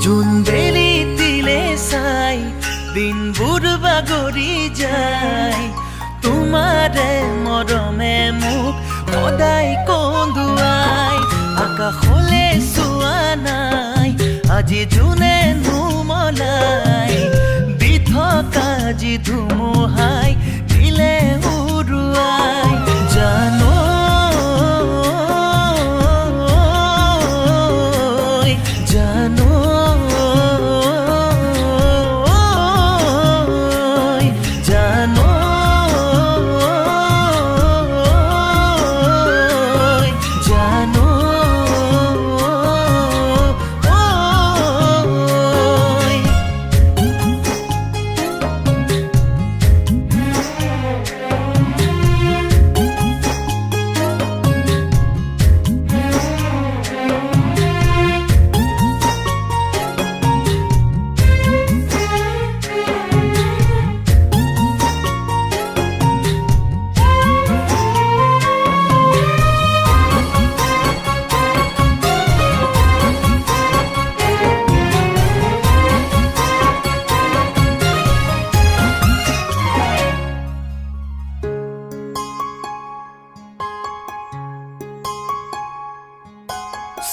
জোন বেলি দিলে চাই দিনবোৰ বাগৰি যায় তোমাৰে মৰমে মোক সদায় কন্দুৱাই আকাশলে চোৱা নাই আজি জোনে নুমলাই দি থকা যি ধুমুহাই দিলে উৰুৱাই জানো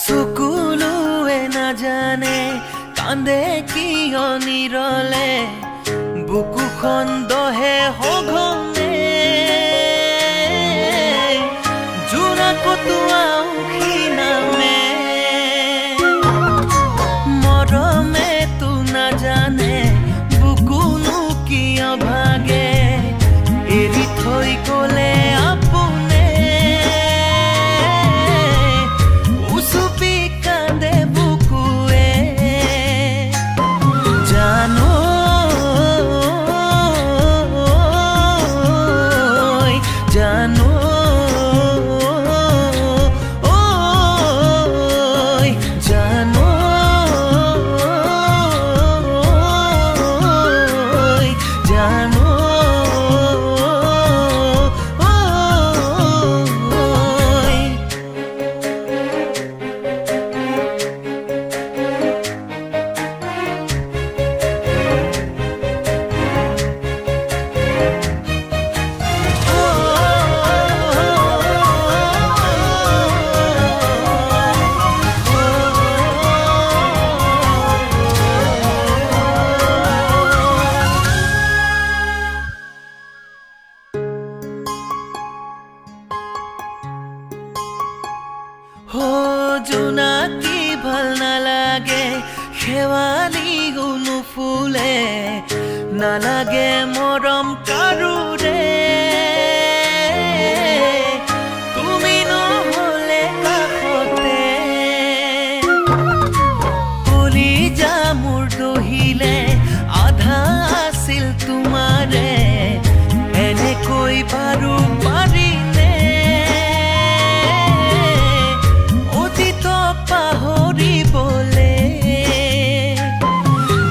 চকুলোৱে নাজানে কান্দে কিয় নিৰলে বুকুখন দহে সঘনে জোৰা কটোৱা উখি নামে মৰমে তো নাজানে বুকুনো কিয় ভাগে এৰি থৈ গলে জোনাকী ভাল নালাগে শেৱালি নুফুলে নালাগে মৰম কাৰোৰে তুমি নহলে কাষতে কলিজা মোৰ দহিলে আধা আছিল তোমাৰে এনেকৈ বাৰু পাৰিনে পাহৰিবলে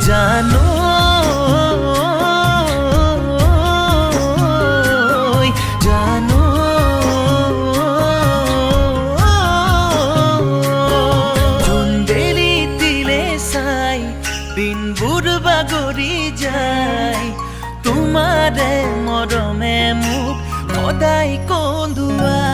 জানো জানো জোন বেলি দিলে চাই দিনবোৰ বাগৰি যায় তোমাৰে মৰমে মোক সদায় কন্দুৱাই